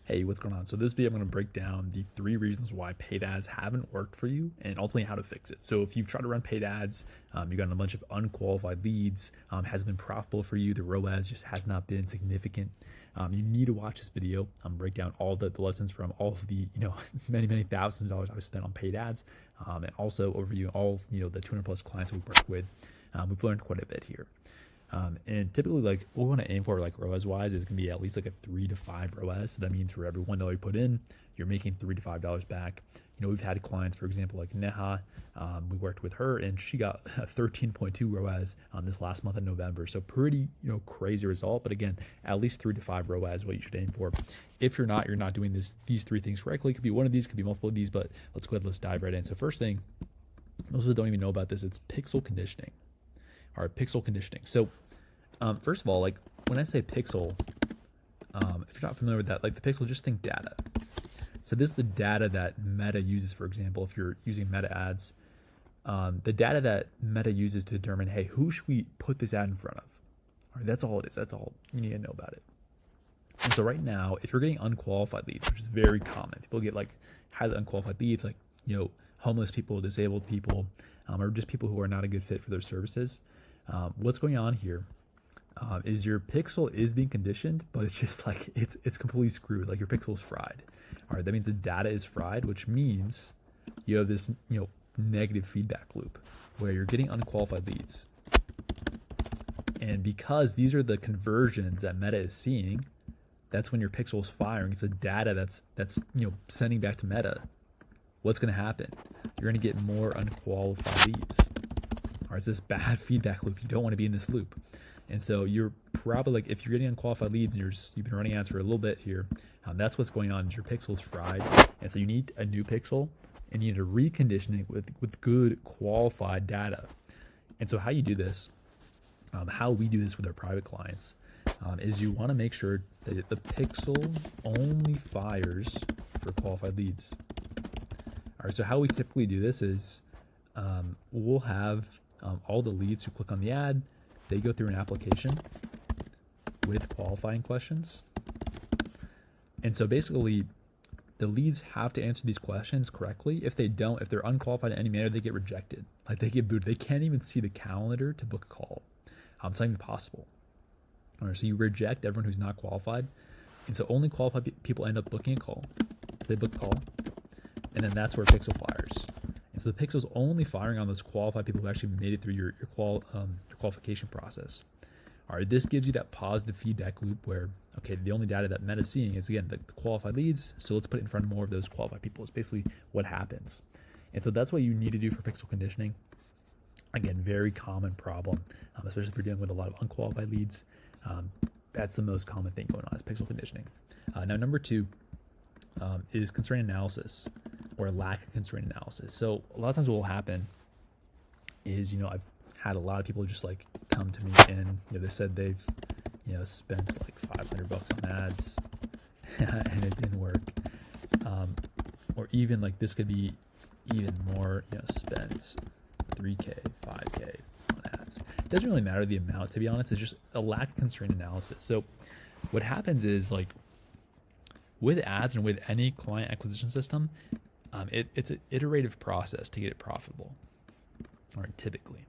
Hey, what's going on? So this video, I'm going to break down the 3 reasons why paid ads haven't worked for you and ultimately how to fix it. So if you've tried to run paid ads, you've gotten a bunch of unqualified leads, hasn't been profitable for you, the ROAS just has not been significant, you need to watch this video. Break down all the lessons from all of the, many thousands of dollars I've spent on paid ads, and also overview all of, the 200 plus clients we've worked with. We've learned quite a bit here. And typically, like, what we want to aim for, like, ROAS wise, is going to be at least like a 3 to 5 ROAS. So that means for every $1 you put in, you're making $3 to $5 back. We've had clients, for example, like Neha. We worked with her, and she got a 13.2 ROAS this last month in November. So pretty, crazy result. But again, at least 3 to 5 ROAS is what you should aim for. If you're not doing these 3 things correctly. It could be one of these, could be multiple of these. But let's go ahead, let's dive right in. So first thing, most people don't even know about this. It's pixel conditioning. All right, pixel conditioning. So first of all, like when I say pixel, if you're not familiar with that, like the pixel, just think data. So this is the data that Meta uses, for example, if you're using Meta ads, the data that Meta uses to determine, hey, who should we put this ad in front of? All right, that's all it is. That's all you need to know about it. And so right now, if you're getting unqualified leads, which is very common, people get like highly unqualified leads, like, homeless people, disabled people, or just people who are not a good fit for their services. What's going on here is your pixel is being conditioned, but it's just like it's completely screwed. Like your pixel is fried. All right, that means the data is fried, which means you have this negative feedback loop where you're getting unqualified leads. And because these are the conversions that Meta is seeing, that's when your pixel is firing. It's the data that's sending back to Meta. What's going to happen? You're going to get more unqualified leads. All right, it's this bad feedback loop. You don't want to be in this loop. And so you're probably like, if you're getting unqualified leads and you've been running ads for a little bit here, that's what's going on. Is your pixel's fried. And so you need a new pixel and you need to recondition it with good qualified data. And so how you do this, how we do this with our private clients, is you want to make sure that the pixel only fires for qualified leads. All right, so how we typically do this is we'll have all the leads who click on the ad, they go through an application with qualifying questions. And so basically, the leads have to answer these questions correctly. If they don't, if they're unqualified in any manner, they get rejected. Like they get booted. They can't even see the calendar to book a call. It's not even possible. All right, so you reject everyone who's not qualified. And so only qualified people end up booking a call. So they book a call. And then that's where pixel fires. And so the pixel's only firing on those qualified people who actually made it through your qualification process. All right, this gives you that positive feedback loop where, okay, the only data that Meta's seeing is, again, the qualified leads. So let's put it in front of more of those qualified people. It's basically what happens. And so that's what you need to do for pixel conditioning. Again, very common problem, especially if you're dealing with a lot of unqualified leads. That's the most common thing going on is pixel conditioning. Now, number 2 is constraint analysis or lack of constraint analysis. So a lot of times what will happen is, I've had a lot of people just like come to me and they said they've spent like $500 on ads and it didn't work, or even like this could be even more, spent $3K, $5K on ads. It doesn't really matter the amount, to be honest. It's just a lack of constraint analysis. So what happens is, like, with ads and with any client acquisition system, it's an iterative process to get it profitable, all right, typically.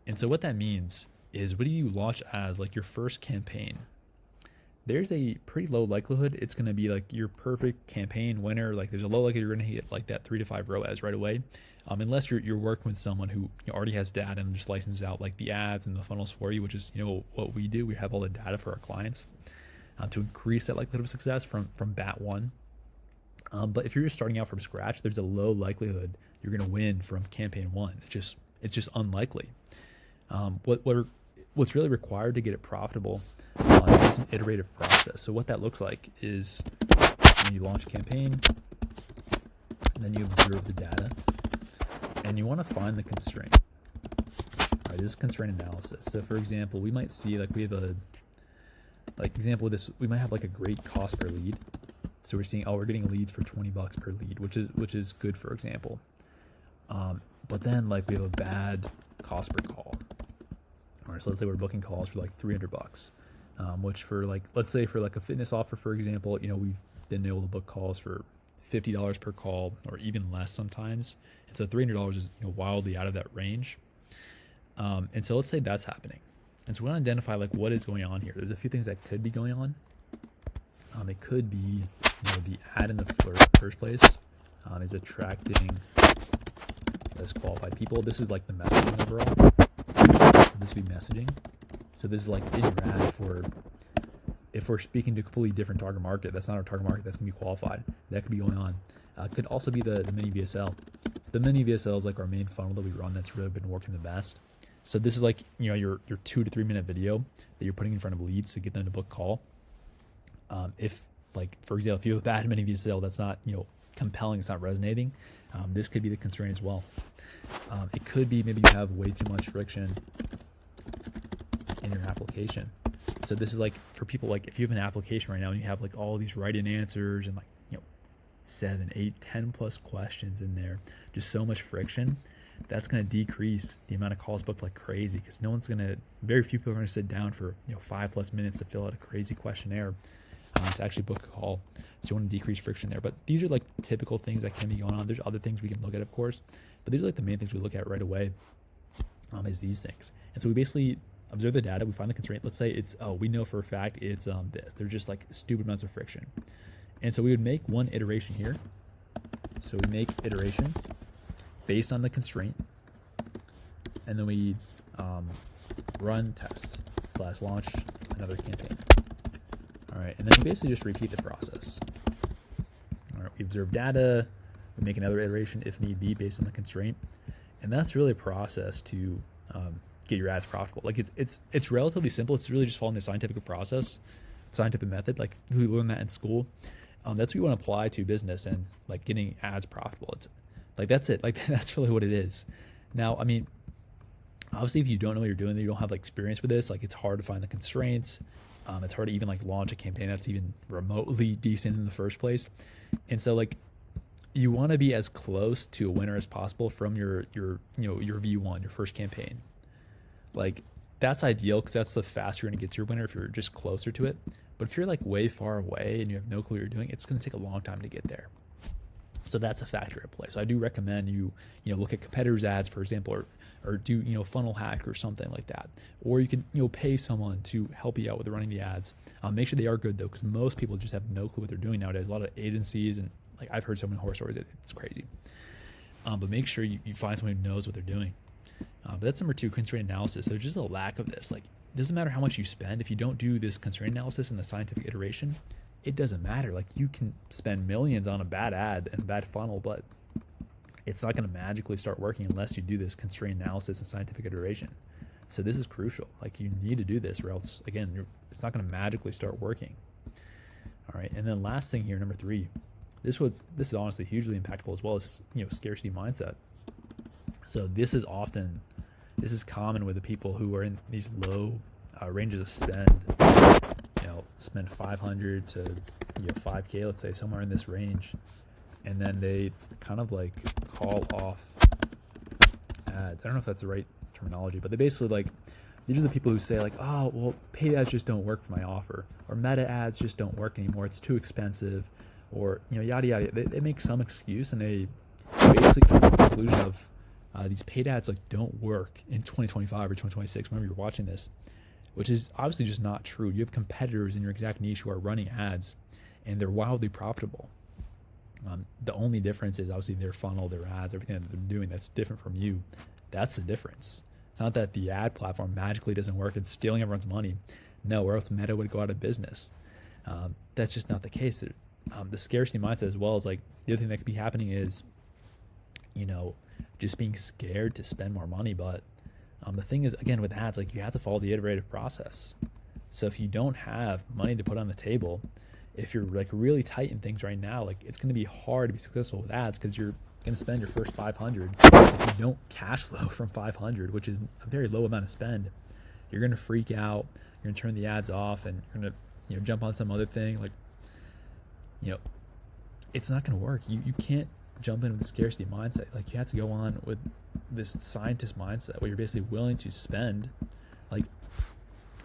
And so what that means is, when you launch ads, like your first campaign, there's a pretty low likelihood it's going to be like your perfect campaign winner. Like there's a low likelihood you're going to hit like that 3 to 5 ROAS right away, unless you're working with someone who already has data and just licenses out like the ads and the funnels for you, which is what we do. We have all the data for our clients to increase that likelihood of success from bat one. But if you're just starting out from scratch, there's a low likelihood you're going to win from campaign 1. It's just unlikely. What's really required to get it profitable is an iterative process. So what that looks like is when you launch a campaign, and then you observe the data, and you want to find the constraint. All right, this is constraint analysis. So for example, we might see like we have example of this, we might have like a great cost per lead. So we're seeing, we're getting leads for $20 per lead, which is good, for example. But then like we have a bad cost per call. All right, so let's say we're booking calls for like $300. which for like, let's say for like a fitness offer, for example, we've been able to book calls for $50 per call or even less sometimes. And so $300 is wildly out of that range. And so let's say that's happening. And so we want to identify like what is going on here. There's a few things that could be going on. It could be the ad in the first place is attracting less qualified people. This is like the messaging overall. So this would be messaging. So this is like in your ad if we're speaking to a completely different target market, that's not our target market, that's going to be qualified. That could be going on. Could also be the mini VSL. So the mini VSL is like our main funnel that we run that's really been working the best. So this is like, your 2 to 3 minute video that you're putting in front of leads to get them to book call. If like, for example, if you have a bad mini VSL that's not, compelling, it's not resonating, this could be the constraint as well. It could be maybe you have way too much friction in your application. So this is like for people, like if you have an application right now and you have like all these write-in answers and like 7, 8, 10 plus questions in there, just so much friction, that's going to decrease the amount of calls booked like crazy, because very few people are going to sit down for 5+ minutes to fill out a crazy questionnaire to actually book a call. So you want to decrease friction there. But these are like typical things that can be going on. There's other things we can look at, of course, but these are like the main things we look at right away, is these things. And so we basically observe the data, we find the constraint. Let's say it's, we know for a fact it's this. They're just like stupid amounts of friction. And so we would make one iteration here. So we make iteration based on the constraint, and then we run test / launch another campaign. All right, and then we basically just repeat the process. All right, we observe data, we make another iteration if need be based on the constraint, and that's really a process to get your ads profitable. Like it's relatively simple. It's really just following the scientific process, scientific method. Like we learn that in school. That's what you want to apply to business and like getting ads profitable. It's like, that's it. Like that's really what it is. Now, I mean, obviously if you don't know what you're doing, you don't have like experience with this, like it's hard to find the constraints. It's hard to even like launch a campaign that's even remotely decent in the first place. And so like you want to be as close to a winner as possible from your V1, your first campaign. Like that's ideal, because that's the faster you're going to get to your winner if you're just closer to it. But if you're like way far away and you have no clue what you're doing, it's going to take a long time to get there. So that's a factor at play. So I do recommend you look at competitors' ads, for example, or do funnel hack or something like that. Or you can pay someone to help you out with running the ads. Make sure they are good though, because most people just have no clue what they're doing nowadays. A lot of agencies, and like I've heard so many horror stories, it's crazy. But make sure you find someone who knows what they're doing. But that's number 2, constraint analysis. So there's just a lack of this. Like it doesn't matter how much you spend if you don't do this constraint analysis and the scientific iteration. It doesn't matter. Like you can spend millions on a bad ad and a bad funnel, but it's not going to magically start working unless you do this constraint analysis and scientific iteration. So this is crucial. Like you need to do this, or else again, it's not going to magically start working. All right. And then last thing here, number 3, this is honestly hugely impactful as well as, scarcity mindset. So this is common with the people who are in these low ranges of spend. Spend 500 to 5K, let's say, somewhere in this range, and then they kind of like call off ads. I don't know if that's the right terminology, but they basically like, these are the people who say like, oh well, paid ads just don't work for my offer, or meta ads just don't work anymore, it's too expensive, or yada yada. They make some excuse, and they basically come to the conclusion of these paid ads like don't work in 2025 or 2026 whenever you're watching this, which is obviously just not true. You have competitors in your exact niche who are running ads, and they're wildly profitable. The only difference is obviously their funnel, their ads, everything that they're doing that's different from you. That's the difference. It's not that the ad platform magically doesn't work, it's stealing everyone's money. No, or else Meta would go out of business. That's just not the case. The scarcity mindset as well is like, the other thing that could be happening is, just being scared to spend more money. But the thing is, again, with ads, like you have to follow the iterative process. So if you don't have money to put on the table, if you're like really tight in things right now, like it's going to be hard to be successful with ads, because you're going to spend your first 500. If you don't cash flow from 500, which is a very low amount of spend, you're going to freak out. You're going to turn the ads off, and you're going to jump on some other thing. Like it's not going to work. You can't jump in with the scarcity mindset. Like you have to go on with this scientist mindset where you're basically willing to spend like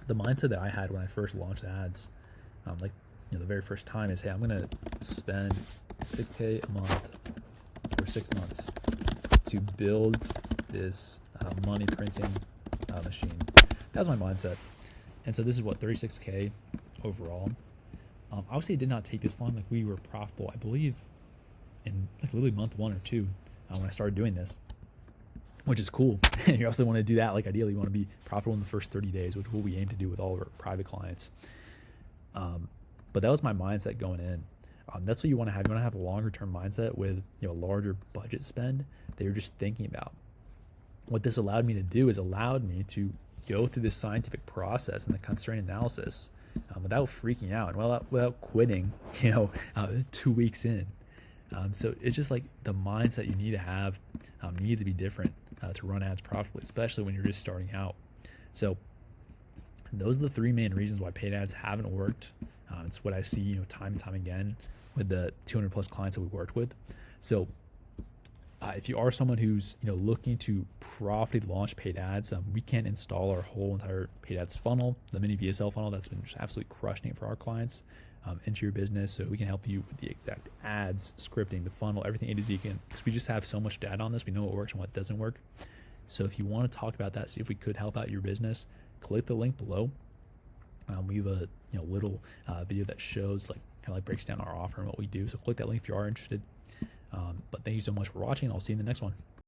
The mindset that I had when I first launched ads, the very first time is, hey, I'm gonna spend 6K a month for 6 months to build this money printing machine. That was my mindset. And so this is what, 36K overall. Obviously it did not take this long. Like, we were profitable, I believe, in like literally month 1 or 2 when I started doing this, which is cool. And you also want to do that. Like, ideally you want to be profitable in the first 30 days, which is what we aim to do with all of our private clients. But that was my mindset going in. That's what you want to have. You want to have a longer term mindset with, a larger budget spend that you're just thinking about. What this allowed me to do is allowed me to go through this scientific process and the constraint analysis without freaking out and without quitting, 2 weeks in. So it's just like the mindset you need to have needs to be different to run ads profitably, especially when you're just starting out. So those are the 3 main reasons why paid ads haven't worked. It's what I see, time and time again with the 200 plus clients that we worked with. So if you are someone who's looking to profitably launch paid ads, we can install our whole entire paid ads funnel, the mini VSL funnel that's been just absolutely crushing it for our clients, into your business. So we can help you with the exact ads, scripting, the funnel, everything A to Z, because we just have so much data on this. We know what works and what doesn't work. So if you want to talk about that, see if we could help out your business, click the link below. We have a little video that shows breaks down our offer and what we do. So click that link if you are interested. But thank you so much for watching. I'll see you in the next one.